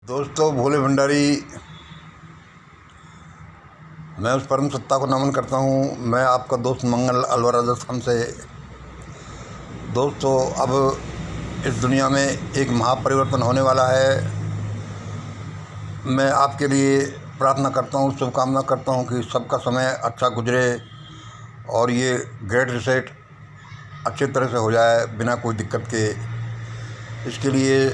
दोस्तों, भोले भंडारी, मैं उस परम सत्ता को नमन करता हूँ। मैं आपका दोस्त मंगल अलवर राजस्थान से। दोस्तों, अब इस दुनिया में एक महापरिवर्तन होने वाला है। मैं आपके लिए प्रार्थना करता हूँ, शुभकामना करता हूँ कि सबका समय अच्छा गुजरे और ये ग्रेट रीसेट अच्छी तरह से हो जाए बिना कोई दिक्कत के। इसके लिए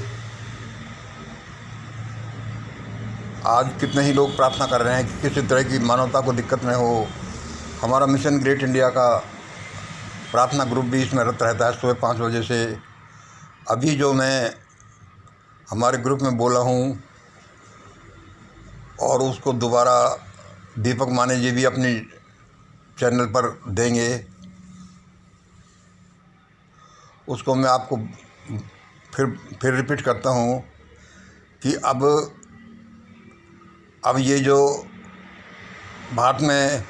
आज कितने ही लोग प्रार्थना कर रहे हैं कि किसी तरह की मानवता को दिक्कत न हो। हमारा मिशन ग्रेट इंडिया का प्रार्थना ग्रुप भी इसमें रत रहता है सुबह 5 बजे से। अभी जो मैं हमारे ग्रुप में बोला हूँ और उसको दोबारा दीपक माने जी भी अपनी चैनल पर देंगे, उसको मैं आपको फिर रिपीट करता हूँ कि अब ये जो भारत में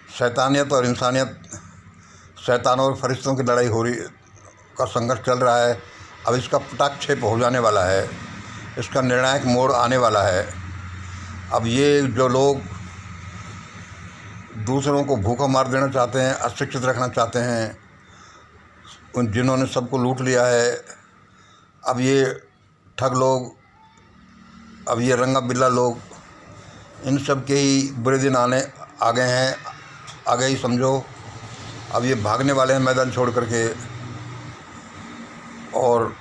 शैतानियत और इंसानियत, शैतान और फरिश्तों की लड़ाई हो रही का संघर्ष चल रहा है, अब इसका पटाक्षेप हो जाने वाला है। इसका निर्णायक मोड़ आने वाला है। अब ये जो लोग दूसरों को भूखा मार देना चाहते हैं, अशिक्षित रखना चाहते हैं, उन जिन्होंने सबको लूट लिया है, अब ये ठग लोग, अब ये रंगा बिल्ला लोग, इन सब के ही बुरे दिन आ गए हैं। आगे ही समझो, अब ये भागने वाले हैं मैदान छोड़ करके, और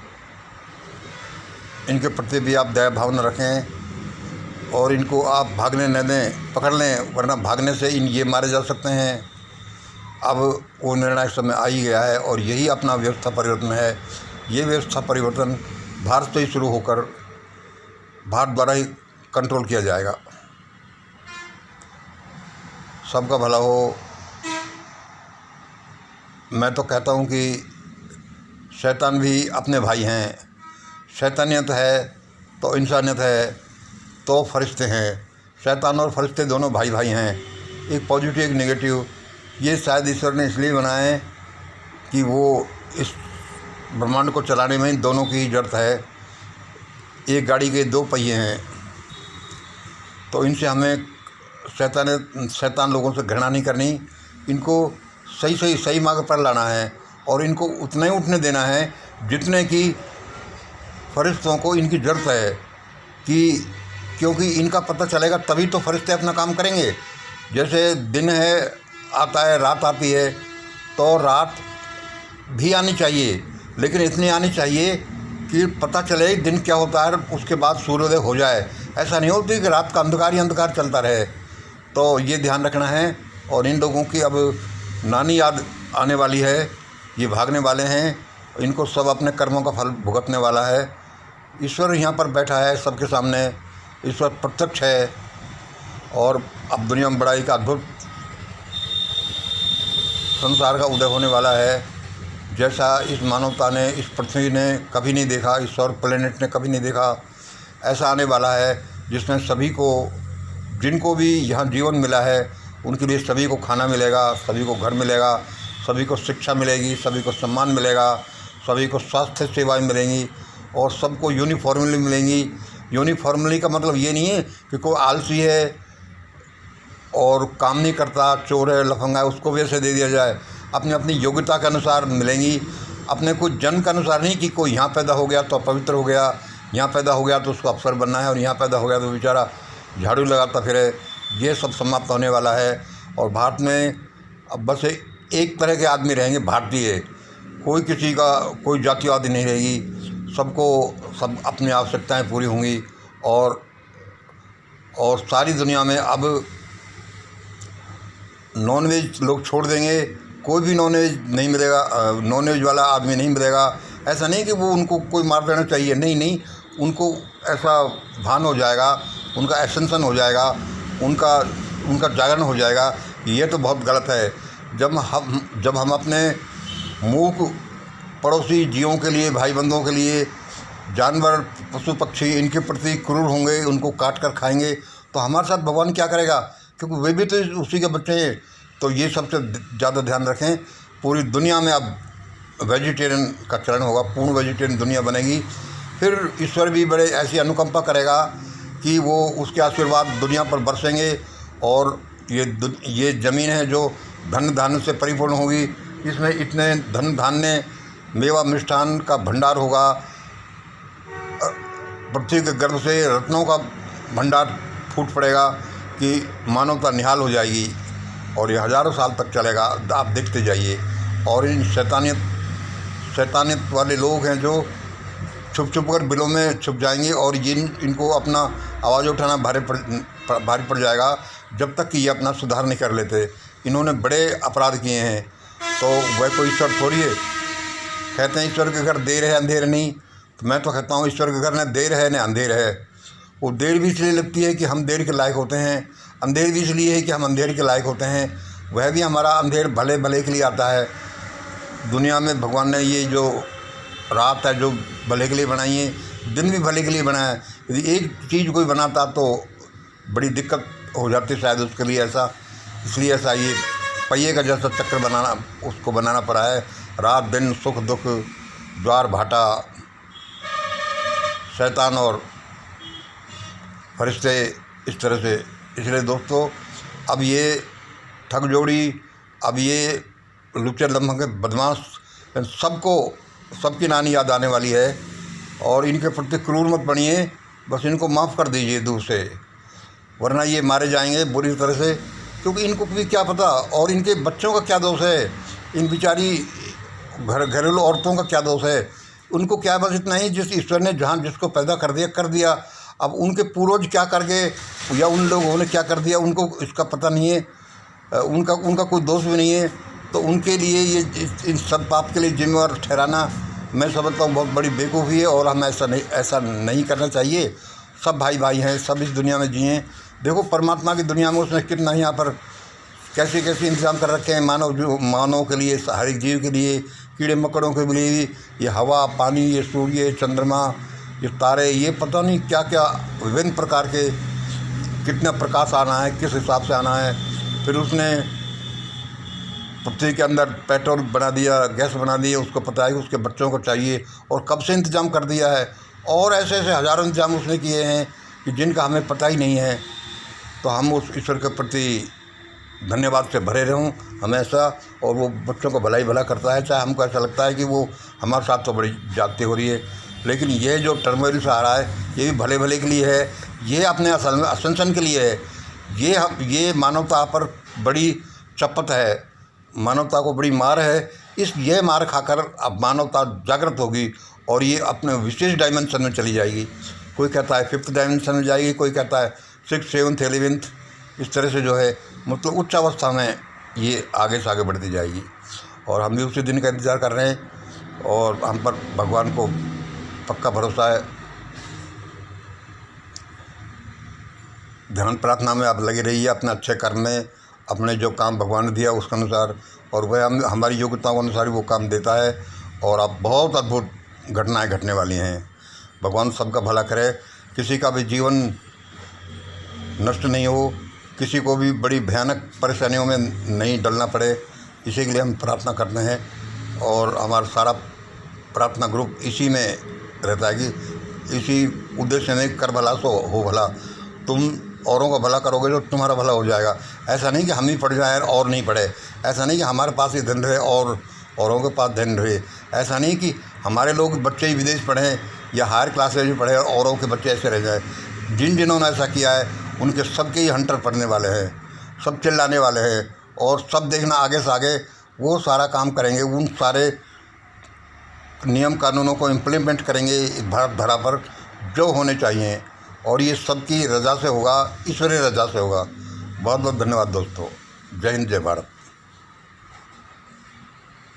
इनके प्रति भी आप दया भावना रखें और इनको आप भागने न दें, पकड़ लें, वरना भागने से ये मारे जा सकते हैं। अब वो निर्णायक समय आ ही गया है और यही अपना व्यवस्था परिवर्तन है। ये व्यवस्था परिवर्तन भारत से ही शुरू होकर भारत द्वारा ही कंट्रोल किया जाएगा। सबका भला हो। मैं तो कहता हूँ कि शैतान भी अपने भाई हैं। शैतानियत है तो इंसानियत है तो फरिश्ते हैं। शैतान और फरिश्ते दोनों भाई भाई हैं, एक पॉजिटिव एक नेगेटिव। ये शायद ईश्वर ने इसलिए बनाए कि वो इस ब्रह्मांड को चलाने में दोनों की ज़रूरत है। एक गाड़ी के 2 पहिए हैं, तो इनसे हमें शैतान लोगों से घृणा नहीं करनी। इनको सही मार्ग पर लाना है और इनको उतना ही उठने देना है जितने कि फरिश्तों को इनकी ज़रूरत है। क्योंकि इनका पता चलेगा तभी तो फरिश्ते अपना काम करेंगे। जैसे दिन आता है, रात आती है, तो रात भी आनी चाहिए, लेकिन इतनी आनी चाहिए कि पता चले दिन क्या होता है, उसके बाद सूर्योदय हो जाए। ऐसा नहीं होती कि रात का अंधकार ही अंधकार चलता रहे। तो ये ध्यान रखना है। और इन लोगों की अब नानी याद आने वाली है। ये भागने वाले हैं, इनको सब अपने कर्मों का फल भुगतने वाला है। ईश्वर यहाँ पर बैठा है सबके सामने, ईश्वर प्रत्यक्ष है और अब दुनिया में बड़ाई का अद्भुत संसार का उदय होने वाला है, जैसा इस मानवता ने, इस पृथ्वी ने कभी नहीं देखा, इस सौर प्लेनेट ने कभी नहीं देखा। ऐसा आने वाला है जिसमें सभी को, जिनको भी यहाँ जीवन मिला है, उनके लिए सभी को खाना मिलेगा, सभी को घर मिलेगा, सभी को शिक्षा मिलेगी, सभी को सम्मान मिलेगा, सभी को स्वास्थ्य सेवाएं मिलेंगी और सबको यूनिफॉर्मली मिलेंगी। यूनिफॉर्मली का मतलब ये नहीं है कि कोई आलसी है और काम नहीं करता, चोर है, लफंगा है, उसको वैसे दे दिया जाए। अपनी अपनी योग्यता के अनुसार मिलेंगी, अपने कोई जन्म के अनुसार नहीं कि कोई यहाँ पैदा हो गया तो पवित्र हो गया, यहाँ पैदा हो गया तो उसको अफसर बनना है, और यहाँ पैदा हो गया तो बेचारा झाड़ू लगाता फिरे। ये सब समाप्त होने वाला है और भारत में अब बस एक तरह के आदमी रहेंगे, भारतीय। कोई किसी का कोई जातिवादी नहीं रहेगी। सब अपनी आवश्यकताएं पूरी होंगी और सारी दुनिया में अब नॉनवेज लोग छोड़ देंगे। कोई भी नॉनवेज नहीं मिलेगा, नॉनवेज वाला आदमी नहीं मिलेगा। ऐसा नहीं कि वो उनको कोई मार देना चाहिए, नहीं, उनको ऐसा भान हो जाएगा, उनका एसेंशन हो जाएगा, उनका जागरण हो जाएगा कि ये तो बहुत गलत है। जब हम अपने मूक पड़ोसी जीवों के लिए, भाई बंधुओं के लिए, जानवर, पशु पक्षी, इनके प्रति क्रूर होंगे, उनको काट कर खाएंगे, तो हमारे साथ भगवान क्या करेगा? क्योंकि वे भी तो उसी के बच्चे हैं। तो ये सबसे ज़्यादा ध्यान रखें। पूरी दुनिया में अब वेजिटेरियन का चलन होगा, पूर्ण वेजिटेरियन दुनिया बनेगी। फिर ईश्वर भी बड़े ऐसी अनुकंपा करेगा कि वो उसके आशीर्वाद दुनिया पर बरसेंगे और ये ज़मीन है जो धन धान्य से परिपूर्ण होगी। इसमें इतने धन धान्य मेवा मिष्ठान का भंडार होगा, पृथ्वी के गर्भ से रत्नों का भंडार फूट पड़ेगा कि मानवता निहाल हो जाएगी और ये हज़ारों साल तक चलेगा। आप देखते जाइए। और इन शैतानियत वाले लोग हैं जो छुप कर बिलों में छुप जाएंगे और इनको अपना आवाज़ उठाना भारी पड़ जाएगा जब तक कि ये अपना सुधार नहीं कर लेते। इन्होंने बड़े अपराध किए हैं, तो वह कोई ईश्वर थोड़ी है। कहते हैं ईश्वर के घर देर है अंधेर नहीं, तो मैं तो कहता हूँ ईश्वर के घर न देर है न अंधेर है। वो देर भी इसलिए लगती है कि हम देर के लायक होते हैं, अंधेर भी इसलिए है कि हम अंधेर के लायक होते हैं। वह भी हमारा अंधेर भले भले के लिए आता है। दुनिया में भगवान ने ये जो रात है जो भले के लिए बनाई है, दिन भी भले के लिए बनाया है। यदि एक चीज़ कोई बनाता तो बड़ी दिक्कत हो जाती शायद उसके लिए, ऐसा इसलिए ऐसा ये पहिए का जैसा चक्र उसको बनाना पड़ा है। रात दिन सुख दुख ज्वार भाटा, शैतान और फरिश्ते, इस तरह से। इसलिए दोस्तों अब ये ठग जोड़ी, अब ये लुच्चे लम्हे बदमाश सबकी नानी याद आने वाली है और इनके प्रति क्रूर मत बनिए, बस इनको माफ़ कर दीजिए दूर से, वरना ये मारे जाएंगे बुरी तरह से। क्योंकि इनको भी क्या पता, और इनके बच्चों का क्या दोष है, इन बेचारी घरेलू औरतों का क्या दोष है। उनको क्या, बस इतना ही जिस ईश्वर ने जहाँ जिसको पैदा कर दिया। अब उनके पूर्वज क्या कर गए या उन लोगों ने क्या कर दिया उनको इसका पता नहीं है, उनका कोई दोष भी नहीं है। तो उनके लिए ये इन सब पाप के लिए जिम्मेवार ठहराना मैं समझता हूँ बहुत बड़ी बेवकूफ़ी है और हम ऐसा नहीं करना चाहिए। सब भाई भाई हैं, सब इस दुनिया में जिए। देखो परमात्मा की दुनिया में उसने कितना यहाँ पर कैसे इंतज़ाम कर रखे हैं मानव के लिए, हर एक जीव के लिए, कीड़े मकड़ों के लिए, ये हवा पानी, ये सूर्य चंद्रमा, ये तारे, ये पता नहीं क्या क्या विभिन्न प्रकार के कितना प्रकाश आना है, किस हिसाब से आना है। फिर उसने पृथ्वी के अंदर पेट्रोल बना दिया, गैस बना दी, उसको पता है कि उसके बच्चों को चाहिए और कब से इंतज़ाम कर दिया है। और ऐसे ऐसे हज़ारों इंतज़ाम उसने किए हैं कि जिनका हमें पता ही नहीं है। तो हम उस ईश्वर के प्रति धन्यवाद से भरे रहूं हमेशा, और वो बच्चों को भला ही भला करता है। चाहे हमको ऐसा लगता है कि वो हमारे साथ तो बड़ी जाती हो रही है, लेकिन ये जो टर्मोइल से आ रहा है ये भी भले भले के लिए है, ये अपने असंसन के लिए है। ये मानवता पर बड़ी चपत है, मानवता को बड़ी मार है। ये मार खाकर अब मानवता जागृत होगी और ये अपने विशेष डायमेंशन में चली जाएगी। कोई कहता है 5th डायमेंशन में जाएगी, कोई कहता है 6th 7th 11th, इस तरह से जो है मतलब उच्च अवस्था में ये आगे से आगे बढ़ती जाएगी। और हम भी उसी दिन का इंतज़ार कर रहे हैं और हम पर भगवान को पक्का भरोसा है। ध्यान प्रार्थना में आप लगे रहिए, अपने अच्छे कर्म में, अपने जो काम भगवान ने दिया उसके अनुसार, और वह हमारी योग्यताओं के अनुसार वो काम देता है। और अब बहुत अद्भुत घटनाएं घटने वाली हैं। भगवान सबका भला करे, किसी का भी जीवन नष्ट नहीं हो, किसी को भी बड़ी भयानक परेशानियों में नहीं डलना पड़े, इसी के लिए हम प्रार्थना करते हैं। और हमारा सारा प्रार्थना ग्रुप इसी में रहता है कि इसी उद्देश्य में कर भला सो हो भला। तुम औरों का भला करोगे तो तुम्हारा भला हो जाएगा। ऐसा नहीं कि हम ही पढ़ जाए और नहीं पढ़े, ऐसा नहीं कि हमारे पास ही धन रहे और औरों के पास धन रहे, ऐसा नहीं कि हमारे लोग बच्चे ही विदेश पढ़ें या हायर क्लासेज में पढ़े और औरों के बच्चे ऐसे रह जाए। जिन्होंने ऐसा किया है उनके सबके ही हंटर पढ़ने वाले हैं, सब चिल्लाने वाले हैं और सब देखना आगे से आगे वो सारा काम करेंगे, उन सारे नियम कानूनों को इम्प्लीमेंट करेंगे भारत धरा पर जो होने चाहिए। और ये सबकी रज़ा से होगा, ईश्वरीय रज़ा से होगा। बहुत बहुत धन्यवाद दोस्तों। जय हिंद, जय भारत।